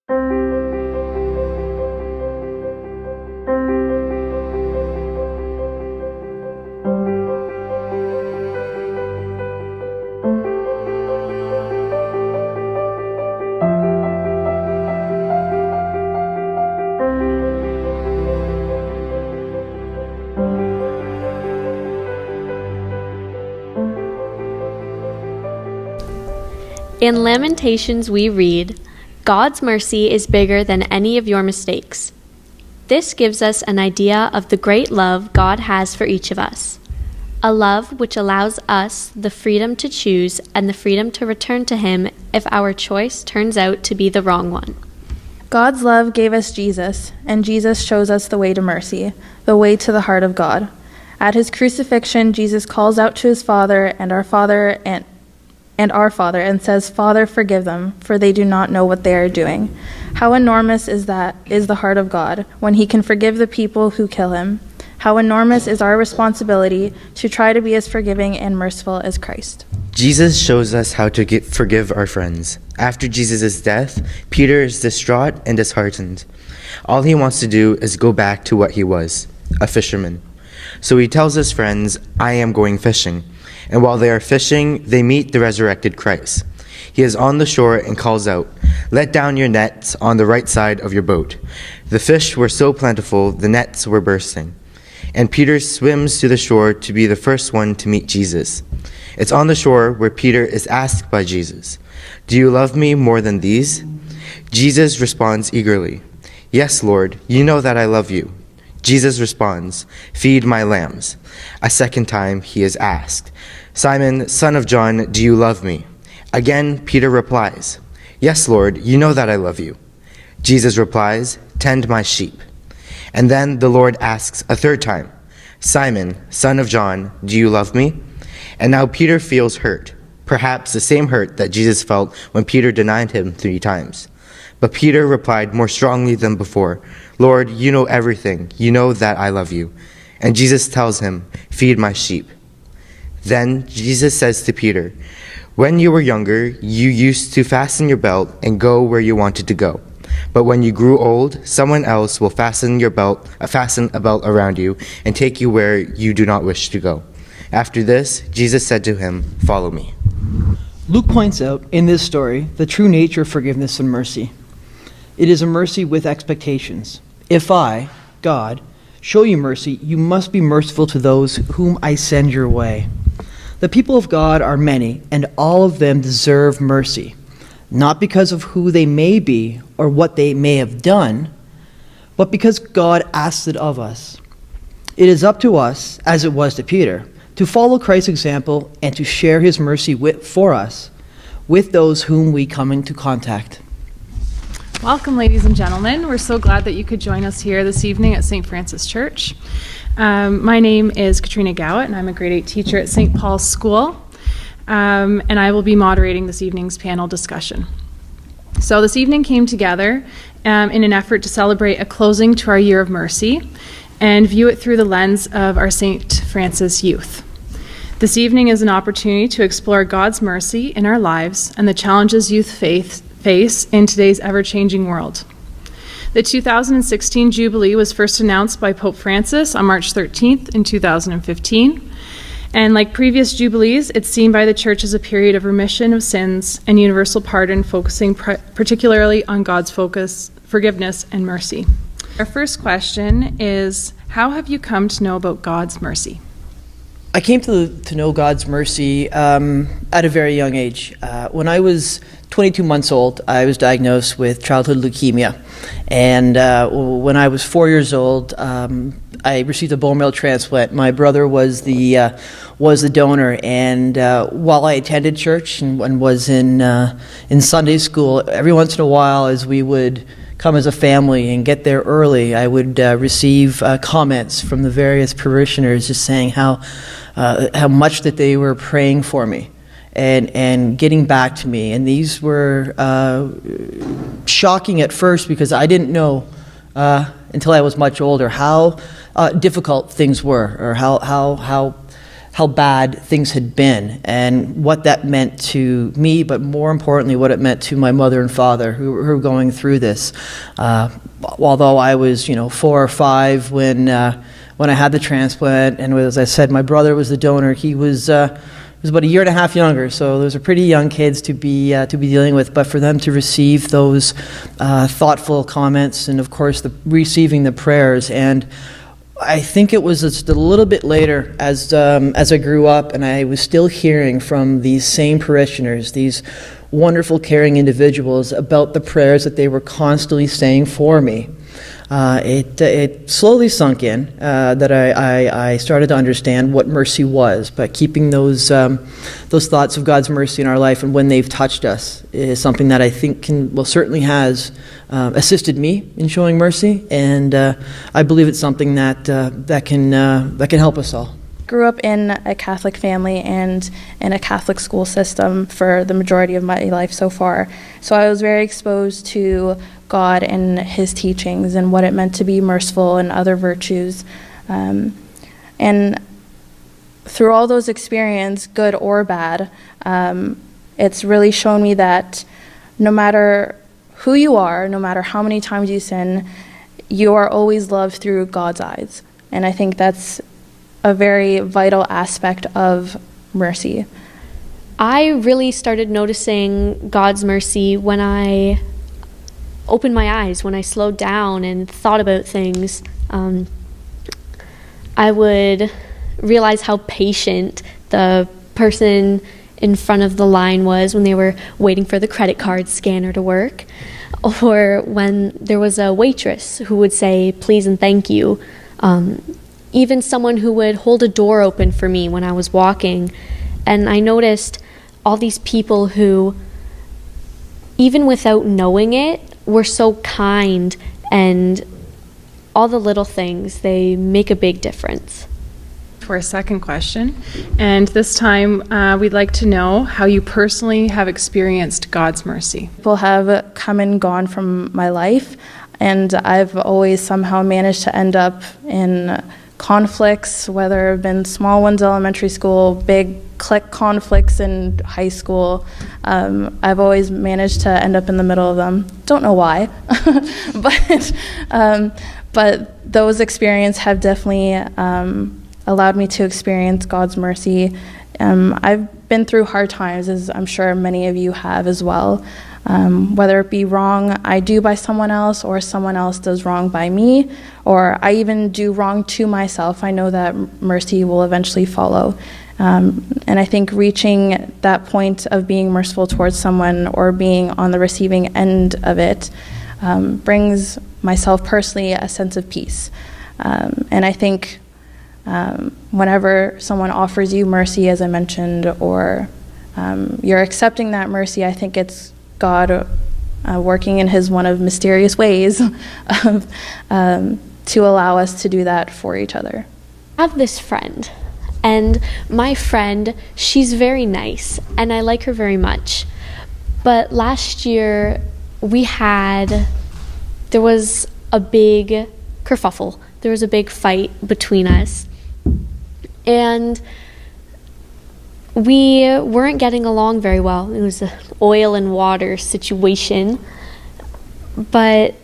In Lamentations we read, "God's mercy is bigger than any of your mistakes." This gives us an idea of the great love God has for each of us, a love which allows us the freedom to choose and the freedom to return to Him if our choice turns out to be the wrong one. God's love gave us Jesus, and Jesus shows us the way to mercy, the way to the heart of God. At His crucifixion, Jesus calls out to His Father and our Father and says, "Father, forgive them, for they do not know what they are doing." How enormous is the heart of God when He can forgive the people who kill Him. How enormous is our responsibility to try to be as forgiving and merciful as Christ. Jesus shows us how to forgive our friends. After Jesus' death, Peter is distraught and disheartened. All he wants to do is go back to what he was, a fisherman. So he tells his friends, "I am going fishing." And while they are fishing, they meet the resurrected Christ. He is on the shore and calls out, "Let down your nets on the right side of your boat." The fish were so plentiful, the nets were bursting. And Peter swims to the shore to be the first one to meet Jesus. It's on the shore where Peter is asked by Jesus, "Do you love me more than these?" Jesus responds eagerly, "Yes, Lord, you know that I love you." Jesus responds, "Feed my lambs." A second time he is asked, "Simon, son of John, do you love me?" Again, Peter replies, "Yes, Lord, you know that I love you." Jesus replies, "Tend my sheep." And then the Lord asks a third time, "Simon, son of John, do you love me?" And now Peter feels hurt, perhaps the same hurt that Jesus felt when Peter denied him 3 times. But Peter replied more strongly than before, "Lord, you know everything. You know that I love you." And Jesus tells him, "Feed my sheep." Then Jesus says to Peter, "When you were younger, you used to fasten your belt and go where you wanted to go. But when you grew old, someone else will fasten a belt around you and take you where you do not wish to go." After this, Jesus said to him, "Follow me." Luke points out in this story the true nature of forgiveness and mercy. It is a mercy with expectations. If I, God, show you mercy, you must be merciful to those whom I send your way. The people of God are many, and all of them deserve mercy, not because of who they may be or what they may have done, but because God asks it of us. It is up to us, as it was to Peter, to follow Christ's example and to share his mercy for us with those whom we come into contact. Welcome, ladies and gentlemen. We're so glad that you could join us here this evening at St. Francis Church. My name is Katrina Gowett, and I'm a grade 8 teacher at St. Paul's School, and I will be moderating this evening's panel discussion. So this evening came together in an effort to celebrate a closing to our Year of Mercy and view it through the lens of our St. Francis youth. This evening is an opportunity to explore God's mercy in our lives and the challenges youth face in today's ever-changing world. The 2016 Jubilee was first announced by Pope Francis on March 13th in 2015. And like previous Jubilees, it's seen by the Church as a period of remission of sins and universal pardon, focusing particularly on God's forgiveness and mercy. Our first question is, how have you come to know about God's mercy? I came to know God's mercy at a very young age. When I was 22 months old, I was diagnosed with childhood leukemia. And when I was 4 years old, I received a bone marrow transplant. My brother was the donor, and while I attended church and was in Sunday school, every once in a while, as we would come as a family and get there early, I would receive comments from the various parishioners just saying how much that they were praying for me and getting back to me. And these were shocking at first because I didn't know until I was much older how difficult things were, or how how bad things had been and what that meant to me, but more importantly, what it meant to my mother and father who were going through this. Although I was, 4 or 5 when I had the transplant, and as I said, my brother was the donor. He was about a year and a half younger, so those are pretty young kids to be dealing with. But for them to receive those thoughtful comments, and of course receiving the prayers, and I think it was just a little bit later as I grew up, and I was still hearing from these same parishioners, these wonderful, caring individuals, about the prayers that they were constantly saying for me. It slowly sunk in that I started to understand what mercy was, but keeping those thoughts of God's mercy in our life and when they've touched us is something that I think certainly has assisted me in showing mercy, and I believe it's something that can help us all. Grew up in a Catholic family and in a Catholic school system for the majority of my life so far. So I was very exposed to God and his teachings and what it meant to be merciful and other virtues. And through all those experiences, good or bad, it's really shown me that no matter who you are, no matter how many times you sin, you are always loved through God's eyes. And I think that's a very vital aspect of mercy. I really started noticing God's mercy when I opened my eyes, when I slowed down and thought about things. I would realize how patient the person in front of the line was when they were waiting for the credit card scanner to work, or when there was a waitress who would say please and thank you. Even someone who would hold a door open for me when I was walking. And I noticed all these people who, even without knowing it, were so kind, and all the little things, they make a big difference. For a second question, and this time we'd like to know how you personally have experienced God's mercy. People have come and gone from my life, and I've always somehow managed to end up in conflicts, whether it have been small ones in elementary school, big clique conflicts in high school. I've always managed to end up in the middle of them. Don't know why, but those experiences have definitely allowed me to experience God's mercy. I've been through hard times, as I'm sure many of you have as well. Whether it be wrong I do by someone else, or someone else does wrong by me, or I even do wrong to myself, I know that mercy will eventually follow. And I think reaching that point of being merciful towards someone, or being on the receiving end of it, brings myself personally a sense of peace. And I think whenever someone offers you mercy, as I mentioned, or you're accepting that mercy, I think it's God working in his one of mysterious ways to allow us to do that for each other. I have this friend, and my friend, she's very nice, and I like her very much. But last year, there was a big kerfuffle. There was a big fight between us. And we weren't getting along very well. It was an oil and water situation. But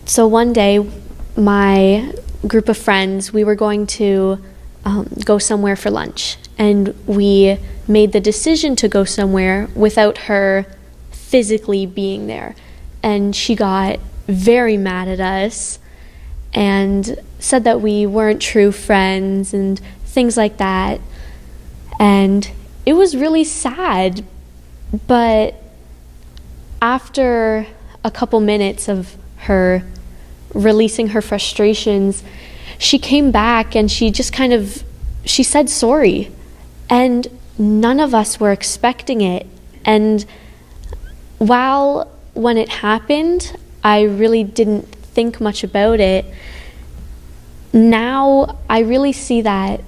so one day, my group of friends, we were going to go somewhere for lunch. And we made the decision to go somewhere without her physically being there. And she got very mad at us and said that we weren't true friends and things like that. And it was really sad, but after a couple minutes of her releasing her frustrations, she came back and she said sorry. And none of us were expecting it. And when it happened, I really didn't think much about it. Now I really see that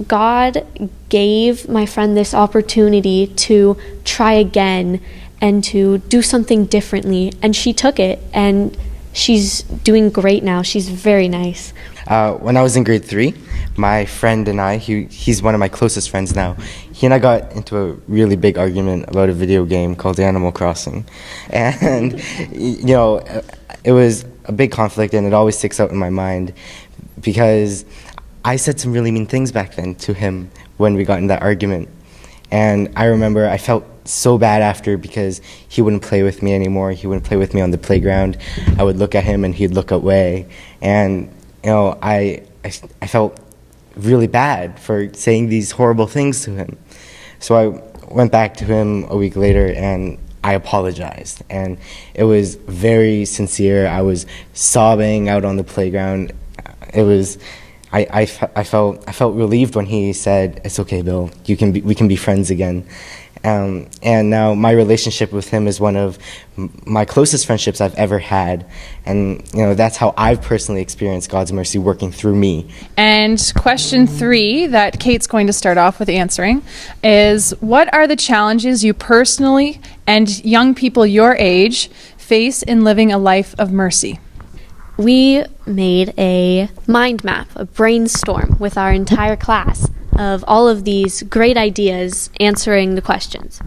God gave my friend this opportunity to try again and to do something differently, and she took it, and she's doing great now. She's very nice. When I was in grade 3, my friend and I, he's one of my closest friends now, he and I got into a really big argument about a video game called Animal Crossing. And, it was a big conflict, and it always sticks out in my mind because I said some really mean things back then to him when we got in that argument. And I remember I felt so bad after because he wouldn't play with me anymore. He wouldn't play with me on the playground. I would look at him and he'd look away. And, I felt really bad for saying these horrible things to him. So I went back to him a week later and I apologized. And it was very sincere. I was sobbing out on the playground. It was... I felt relieved when he said, "It's okay, Bill. We can be friends again." And now my relationship with him is one of my closest friendships I've ever had, and that's how I've personally experienced God's mercy working through me. And question 3 that Kate's going to start off with answering is, what are the challenges you personally and young people your age face in living a life of mercy? We made a mind map, a brainstorm with our entire class of all of these great ideas answering the questions.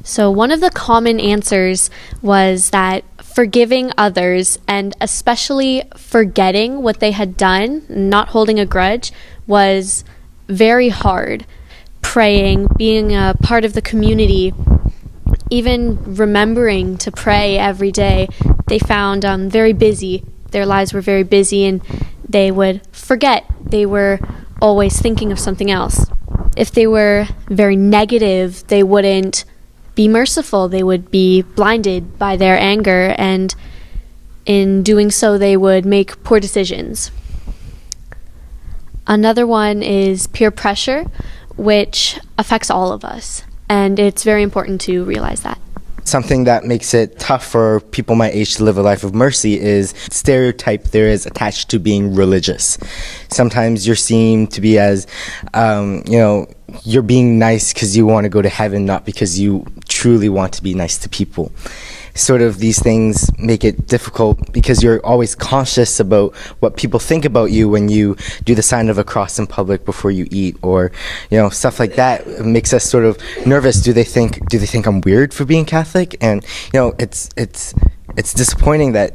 So one of the common answers was that forgiving others, and especially forgetting what they had done, not holding a grudge, was very hard. Praying, being a part of the community, even remembering to pray every day, they found very busy. Their lives were very busy, and they would forget. They were always thinking of something else. If they were very negative, they wouldn't be merciful. They would be blinded by their anger, and in doing so, they would make poor decisions. Another one is peer pressure, which affects all of us. And it's very important to realize that. Something that makes it tough for people my age to live a life of mercy is stereotype there is attached to being religious. Sometimes you're seen to be as, you're being nice because you want to go to heaven, not because you truly want to be nice to people. Sort of these things make it difficult because you're always conscious about what people think about you when you do the sign of a cross in public before you eat, or stuff like that. It makes us sort of nervous. Do they think I'm weird for being Catholic? And it's disappointing that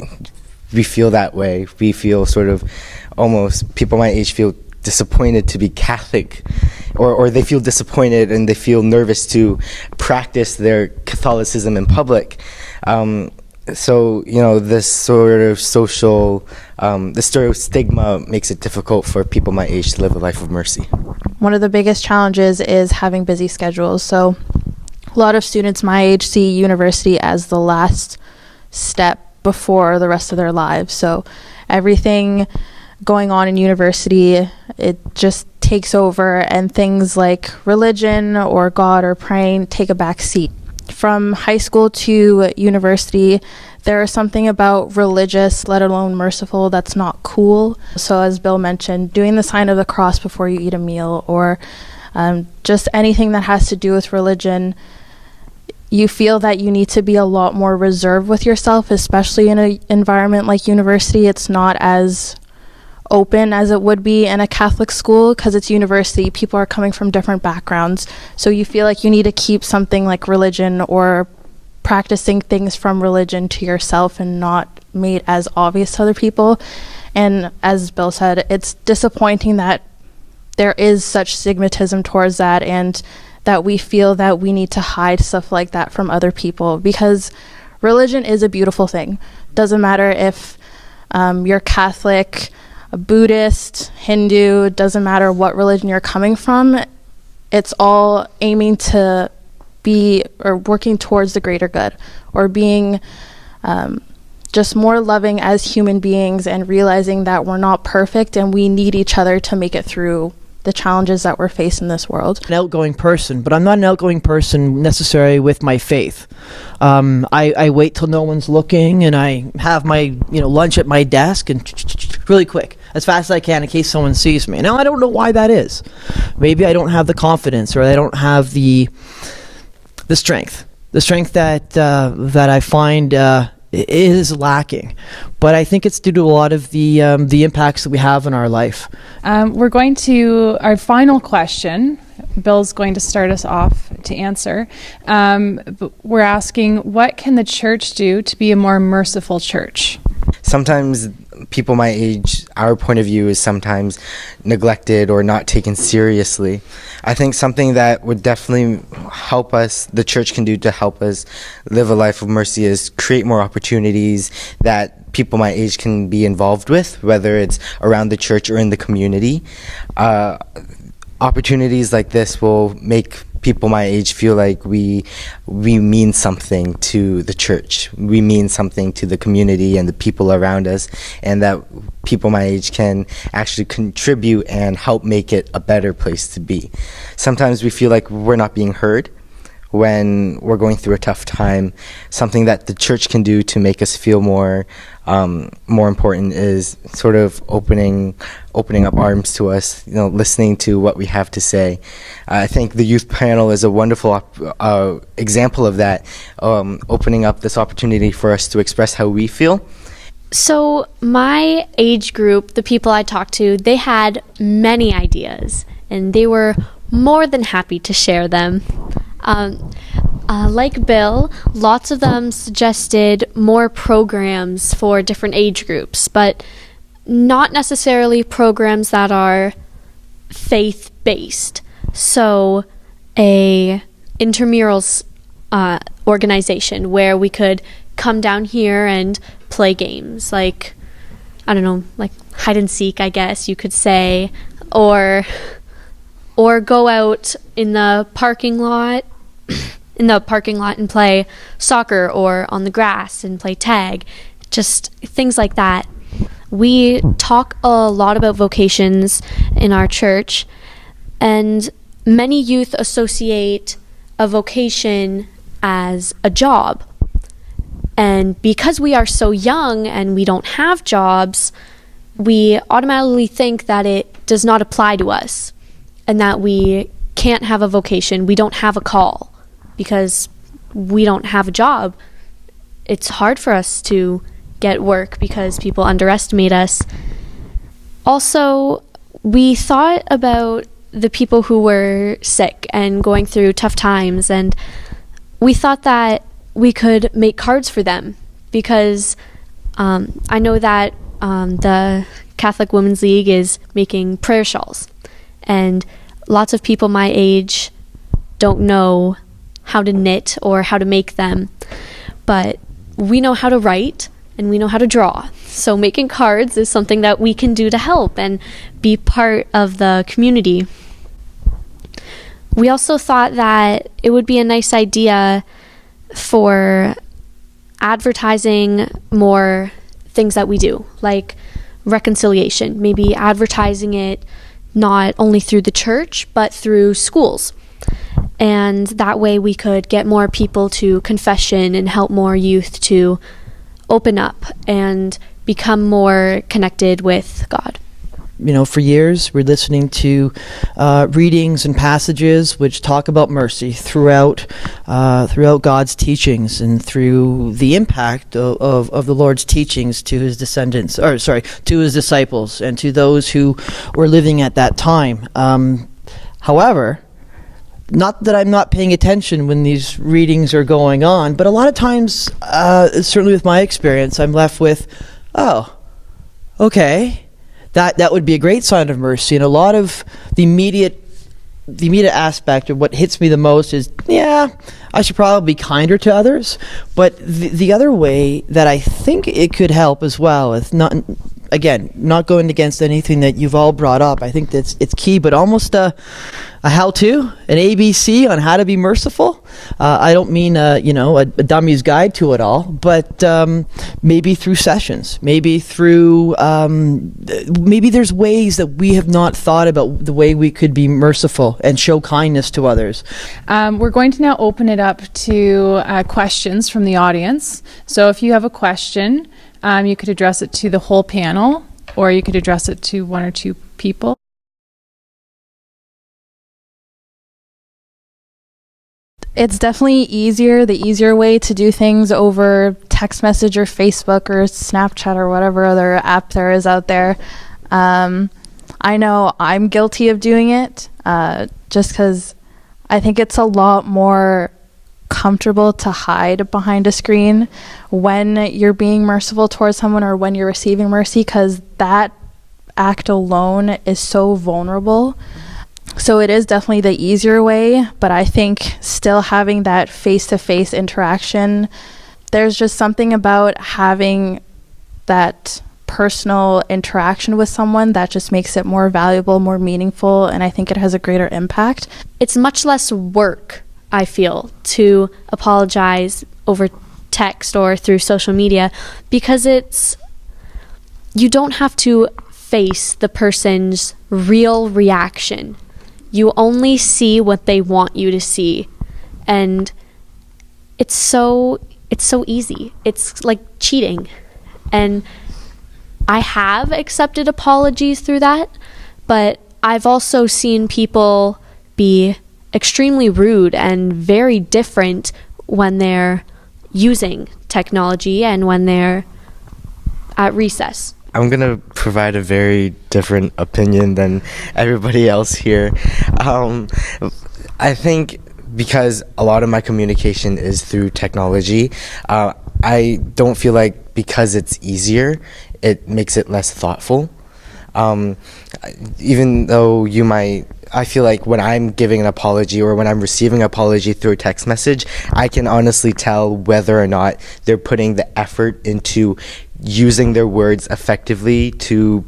we feel that way. We feel sort of almost, people my age feel disappointed to be Catholic, or they feel disappointed and they feel nervous to practice their Catholicism in public. So this sort of social, this sort of stigma makes it difficult for people my age to live a life of mercy. One of the biggest challenges is having busy schedules. So a lot of students my age see university as the last step before the rest of their lives. So everything going on in university, it just takes over, and things like religion or God or praying take a back seat. From high school to university, there is something about religious, let alone merciful, that's not cool. So as Bill mentioned, doing the sign of the cross before you eat a meal, or just anything that has to do with religion, you feel that you need to be a lot more reserved with yourself, especially in an environment like university. It's not as open as it would be in a Catholic school because it's university. People are coming from different backgrounds. So you feel like you need to keep something like religion or practicing things from religion to yourself and not made as obvious to other people. And as Bill said, it's disappointing that there is such stigmatism towards that, and that we feel that we need to hide stuff like that from other people, because religion is a beautiful thing. Doesn't matter if you're Catholic, a Buddhist, Hindu, doesn't matter what religion you're coming from. It's all aiming to be, or working towards the greater good, or being just more loving as human beings, and realizing that we're not perfect and we need each other to make it through the challenges that we're facing in this world. An outgoing person, but I'm not an outgoing person necessarily with my faith. I wait till no one's looking, and I have my lunch at my desk, and really quick, as fast as I can, in case someone sees me. Now, I don't know why that is. Maybe I don't have the confidence, or I don't have the strength that I find is lacking. But I think it's due to a lot of the impacts that we have in our life. We're going to our final question. Bill's going to start us off to answer. But we're asking, what can the church do to be a more merciful church? Sometimes people my age, our point of view is sometimes neglected or not taken seriously. I think something that would definitely help us, the church can do to help us live a life of mercy, is create more opportunities that people my age can be involved with, whether it's around the church or in the community. Opportunities like this will make people my age feel like we mean something to the church. We mean something to the community and the people around us, and that people my age can actually contribute and help make it a better place to be. Sometimes we feel like we're not being heard when we're going through a tough time. Something that the church can do to make us feel more important is sort of opening up arms to us, listening to what we have to say. I think the youth panel is a wonderful example of that, opening up this opportunity for us to express how we feel. So my age group, the people I talked to, they had many ideas, and they were more than happy to share them. Like Bill, lots of them suggested more programs for different age groups, but not necessarily programs that are faith-based. So a intramurals organization where we could come down here and play games like, I don't know, like hide and seek, I guess you could say, or go out in the parking lot and play soccer, or on the grass and play tag, just things like that. We talk a lot about vocations in our church, and many youth associate a vocation as a job. And because we are so young and we don't have jobs, we automatically think that it does not apply to us and that we can't have a vocation, we don't have a call. Because we don't have a job, it's hard for us to get work because people underestimate us. Also, we thought about the people who were sick and going through tough times, and we thought that we could make cards for them because I know that the Catholic Women's League is making prayer shawls, and lots of people my age don't know how to knit or how to make them, but we know how to write and we know how to draw. So making cards is something that we can do to help and be part of the community. We also thought that it would be a nice idea for advertising more things that we do, like reconciliation, maybe advertising it not only through the church but through schools. And that way we could get more people to confession and help more youth to open up and become more connected with God. For years, we're listening to readings and passages which talk about mercy throughout God's teachings and through the impact of the Lord's teachings to his to his disciples and to those who were living at that time. However, not that I'm not paying attention when these readings are going on, but a lot of times, certainly with my experience, I'm left with, oh, okay, that would be a great sign of mercy. And a lot of the immediate aspect of what hits me the most is, yeah, I should probably be kinder to others. But the other way that I think it could help as well is not going against anything that you've all brought up. I think that's it's key, but almost a how-to, an ABC on how to be merciful. I don't mean a dummy's guide to it all, but maybe through sessions, maybe through maybe there's ways that we have not thought about the way we could be merciful and show kindness to others. We're going to now open it up to questions from the audience. So if you have a question, you could address it to the whole panel, or you could address it to one or two people. It's definitely the easier way to do things over text message or Facebook or Snapchat or whatever other app there is out there. I know I'm guilty of doing it just because I think it's a lot more comfortable to hide behind a screen when you're being merciful towards someone or when you're receiving mercy, because that act alone is so vulnerable. So it is definitely the easier way, but I think still having that face-to-face interaction, there's just something about having that personal interaction with someone that just makes it more valuable, more meaningful, and I think it has a greater impact. It's much less work, I feel, to apologize over text or through social media, because you don't have to face the person's real reaction. You only see what they want you to see, and it's so easy. It's like cheating. And I have accepted apologies through that, but I've also seen people be extremely rude and very different when they're using technology and when they're at recess. I'm going to provide a very different opinion than everybody else here. I think because a lot of my communication is through technology, I don't feel like because it's easier, it makes it less thoughtful. Even though I feel like when I'm giving an apology or when I'm receiving an apology through a text message, I can honestly tell whether or not they're putting the effort into using their words effectively to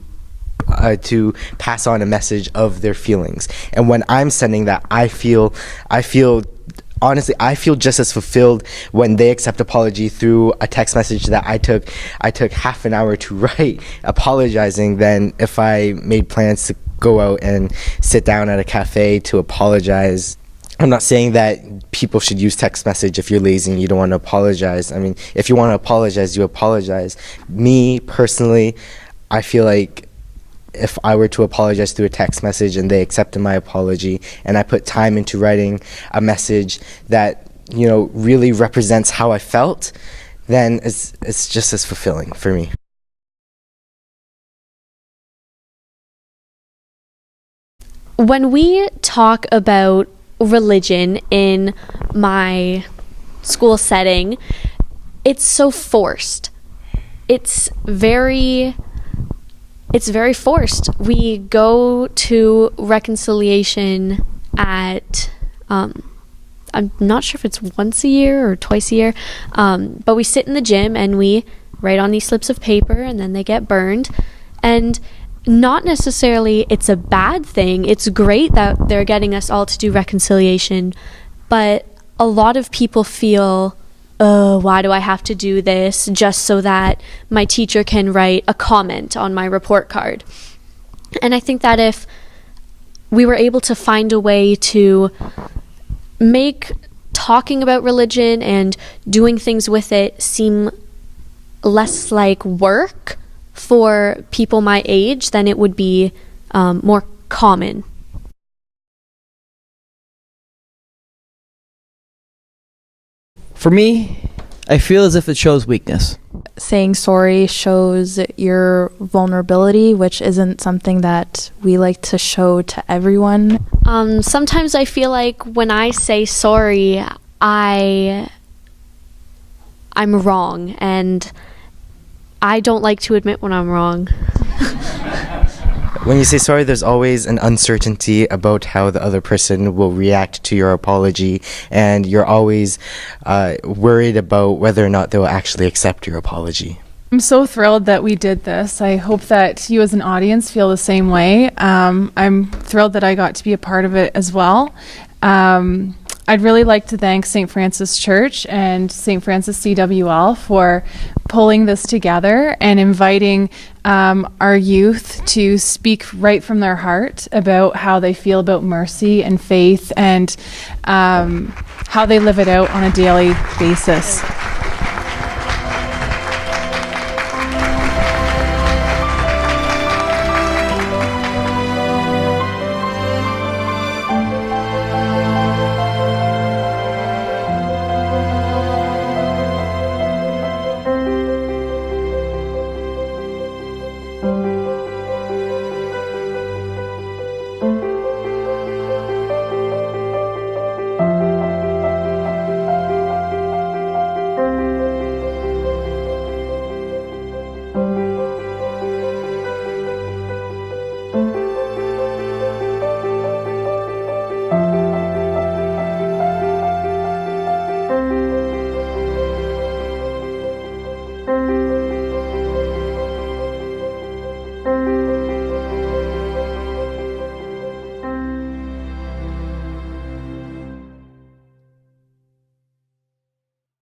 pass on a message of their feelings. And when I'm sending that, I feel honestly, I feel just as fulfilled when they accept apology through a text message that I took half an hour to write apologizing than if I made plans to go out and sit down at a cafe to apologize. I'm not saying that people should use text message if you're lazy and you don't want to apologize. I mean, if you want to apologize, you apologize. Me, personally, I feel like if I were to apologize through a text message and they accepted my apology and I put time into writing a message that, really represents how I felt, then it's just as fulfilling for me. When we talk about religion in my school setting, it's so forced. It's very forced. We go to reconciliation at I'm not sure if it's once a year or twice a year, but we sit in the gym and we write on these slips of paper and then they get burned. And not necessarily it's a bad thing. It's great that they're getting us all to do reconciliation, but a lot of people feel, why do I have to do this just so that my teacher can write a comment on my report card? And I think that if we were able to find a way to make talking about religion and doing things with it seem less like work for people my age, then it would be more common. For me, I feel as if it shows weakness. Saying sorry shows your vulnerability, which isn't something that we like to show to everyone. Sometimes I feel like when I say sorry, I'm wrong, and I don't like to admit when I'm wrong. When you say sorry, there's always an uncertainty about how the other person will react to your apology, and you're always worried about whether or not they'll actually accept your apology. I'm so thrilled that we did this. I hope that you as an audience feel the same way. I'm thrilled that I got to be a part of it as well. I'd really like to thank St. Francis Church and St. Francis CWL for pulling this together and inviting our youth to speak right from their heart about how they feel about mercy and faith and how they live it out on a daily basis.